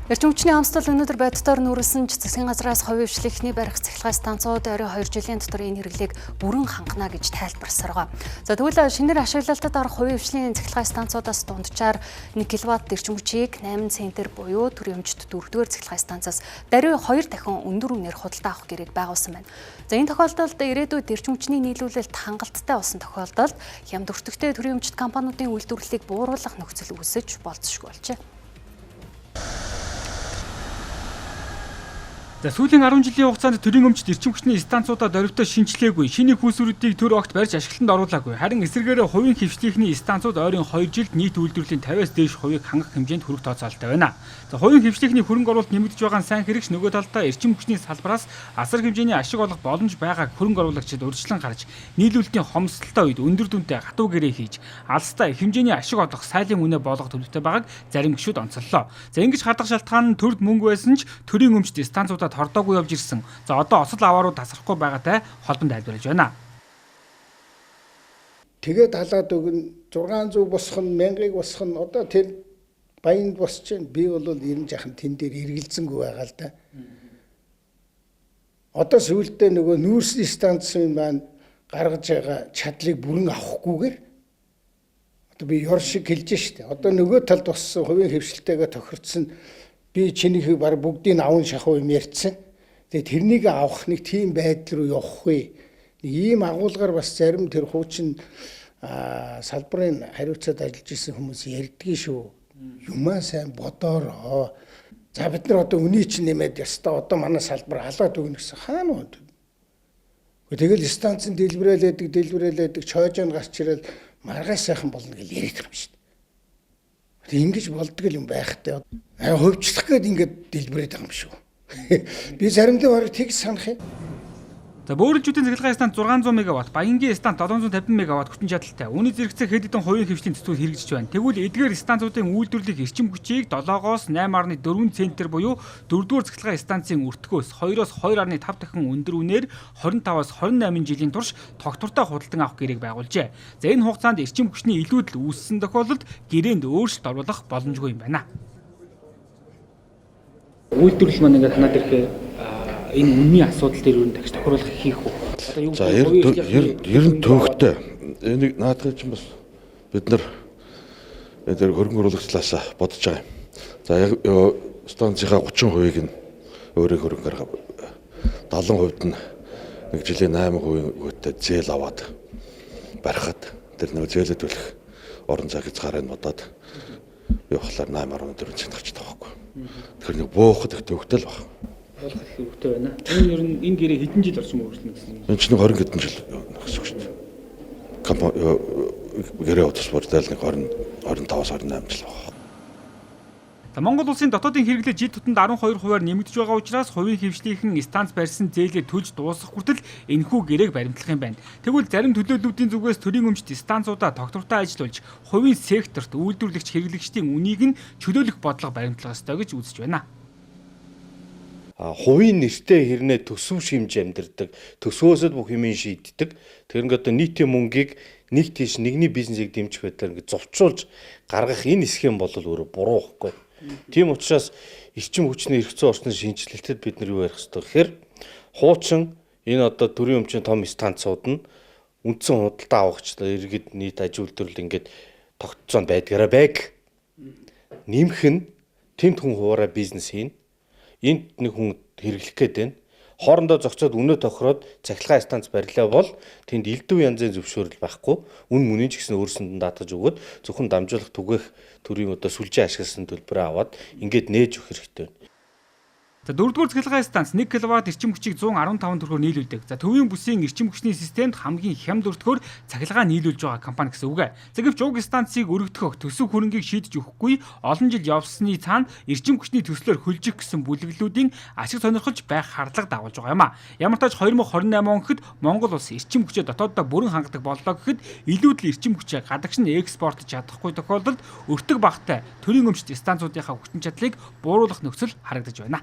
Эрчим хүчний амсдал өнөөдөр боддоор нүүрсэн ч засгийн газраас хувийн хвшлийнхний барих цахилгаан станцууд орой 2 жилийн дотор энэ хэрэглээг бүрэн хангана гэж тайлбарсаргаа. За тэгвэл шинээр ашиглалтад орох хувийн хвшлийн цахилгаан станцуудаас дунджаар 1 кВт эрчим хүчийг 8 центр буюу төрийн өмчт 4-р цахилгаан станцаас даруй 2 дахин өндөр үнээр худалдаа авах гэрээг байгуулсан байна. За энэ тохиолдолд ирээдүйд эрчим хүчний нийлүүлэлт хангалттай болсон тохиолдолд хямд өртөгтэй төрийн өмчт компаниудын үйлдвэрлэлийг бууруулах нөхцөл үүсэж болцсошгүй болжээ. За сүүлийн 10 жилийн хугацаанд төрийн өмчт эрчим хүчний станцуудад оройтой шинжилгээгүй, шинэ хүүсвэрүүдийг төр огт барьж ашиглалтанд оруулаагүй. Харин эсвэргээрээ хувийн хвшлийнхний станцууд ойрын 2 жилд нийт үйлдвэрлэлийн 50-аас дээш хувийг хангах хэмжээнд хүрэх тооцоололтой байна. За хувийн хвшлийнхний хөрөнгө оруулалт нэмэгдэж байгаа нь сайн хэрэгч, нөгөө талдаа эрчим хүчний салбараас асар хэмжээний ашиг олох боломж байгааг хөрөнгө оруулагчид урьдчилан гарч, нийлүүлэлтийн хомсдолтой үед өндөр дүнтэй хатуу гэрээ хийж, алстай хэмжээний ашиг олох сайлын үнэ болгох төлөвтэй байгааг зарим гишүүд онцоллоо. За ингэж хардах шалтгаан нь төрд мөнгө байсан ч төрийн өмчт станцуудад хордоогүй явж ирсэн. За одоо осол аваарууд тасрахгүй байгаатай холбонд тайлбарлаж байна. Тэгээд халаад өгн 600 босох нь 1000-ыг босох нь одоо тэр баянд босч जैन. Би бол ер нь жахан тэн дээр эргэлзэнгүй байгаа л да. Одоо сүүлдээ нөгөө нүүрсний станцын маань гаргаж байгаа чадлыг бүрэн авахгүйгээр одоо би ёр шиг хэлж штэ. Одоо нөгөө талд боссон хувийн хвшилтэйгээ тохирцсон би чинийхийг баг бүгдийг аван шахуу юм ярьсан. Тэгээ тэрнийг авах нэг тийм байдал руу явах вэ? Ийм агуулгаар бас зарим тэр хуучин салбарын хариуцаад ажиллаж исэн хүмүүс ярьдгийг шүү. Юмаа сайн бодоороо. За бид нар одоо үний чинь нэмээд ястаа одоо манай салбар халаад өгнө гэсэн хаана уу? Тэгэл станцын дэлбэрээлээдэг чойжон гарч ирэл маргаас сайхан болно гэж яриад байгаа юм шүү. Ингэж болдго юм байхтай. Хөвчлөх гээд ингэж дэлбэрээд байгаа юм шүү. Би заримдаа барыг тэг санах юм. За бөөрөлжүүдийн цахилгаан станц 600 МВт, Баянгийн станц 750 МВт хүчин чадалтай. Үүний зэрэгцээ хэд хэдэн хувийн хвшлийн цэцүүд хэрэгжиж байна. Тэгвэл эдгээр станцуудын үйлдвэрлэх эрчим хүчийг 7-оос 8.4 центр буюу 4-р цахилгаан станцын өртгөөс 2-оос 2.5 дахин өндөр үнээр 25-аас 28 жилийн турш тогтвортой худалдан авах гэрээг байгуулжээ. За энэ хугацаанд эрчим хүчний илүүдэл үүссэн тохиолдолд гэрээнд өөрчлөлт оруулах боломжгүй юм байна. Үйлдвэрлэл маань ингээд ханаад ирэхээр энэ үнний асуудал дээр юу дахиж тохируулах хийх үү? Одоо юу ер нь төвхтэй. Энийг наадах чинь бас бид нар энэ хөрөнгө оруулагчлаас бодож байгаа юм. За яг станцынхаа 30%-ийг нь өөрийн хөрөнгөөр 70% нь нэг жилийн 8%-тэй зээл аваад барихад тэр нэг зээлэд төлөх орон зай хязгаарыг бодоод явахлаар 8.4 цент гарч байгаа байхгүй. Тэгэхээр нэг буухад их төвхтэй л баг. Болох хэрэгтэй байна. Энэ ер нь энэ гэрээ хэдэн жил орчим өөрчлөнө гэсэн юм. Энэ чинь 20 хэдэн жил гэсэн үг шүү дээ. Гэрээ утас бүрдэл нэг 25-аас 28 жил байна. За Монгол улсын дотоодын хэрэглээ жид тутамд 12%-аар нэмэгдэж байгаа учраас хувийн хвшлийнхэн станц барьсан зээлээ төлж дуусгах хүртэл энэхүү гэрээг баримтлах юм байна. Тэгвэл зарим төлөөллүүдийн зүгээс төрийн өмчт станцуудаа тогтвортой ажиллуулж хувийн секторт үйлдвэрлэгч хэрэглэгчдийн үнийг нь чөлөөлөх бодлого баримтлах ёстой гэж үзэж байна. Хувийн нэртэй хэрнээ төсөв шимж амьдэрдэг, төсвөөсөд бүх юмыг шийддэг. Тэр ингээд одоо нийтийн мөнгийг нэг тийш нэгний бизнесийг дэмжих байдлаар ингээд зовчуулж гаргах энэ схем бол өөрөө буруу байхгүй. Тийм учраас эрчим хүчний эрх зүйн орчны шинжилэлтэд бид нар юу ярих хэрэгтэй гэхээр хуучин энэ одоо төрийн өмчийн том станцууд нь үндсэн худалдаа авахчлаа иргэд нийт аж үйлдвэрлэл ингээд тогтцоонд байдгаараа байг. Нэмэх нь тэмд хүн хуваараа бизнес хийн. Энд нэг хүн хэрэглэх гээд байна. Хоорондоо зохицоод үнэ тохироод цахилгаан станц барилаа бол тэнд элдв янзын зөвшөөрөл байхгүй. Үн мөнийн ч гэсэн өөрсөнд нь даатгаж өгөөд зөвхөн дамжуулах түгээх төрийн одоо сүлжээ ашигласан төлбөрөө аваад ингээд нээж өгөх хэрэгтэй байна. За 4-р цахилгаан станц 1 кВт эрчим хүчийг 115 төгрөгөөр нийлүүлдэг. За төвийн бүсийн эрчим хүчний системд хамгийн хямд өртгөөр цахилгаан нийлүүлж байгаа компани гэсэн үг. За гэвч уг станцыг өргөдгөх төсөв хөрөнгийг шийдэж өгөхгүй олон жил явсны цаана эрчим хүчний төслөөр хөлжих гэсэн бүлэглүүдийн ашиг сонирхолж байх хардлага дагуулж байгаа юм а. Ямар ч тач 2028 он гэхэд Монгол улс эрчим хүчээ дотооддоо бүрэн хангадаг боллоо гэхэд илүүдл эрчим хүчээ гадагш нь экспорт чадахгүй тохиолдолд өртөг багтай төрийн өмчт станцуудынхаа хүчин чадлыг бууруулах нөхцөл харагдаж байна.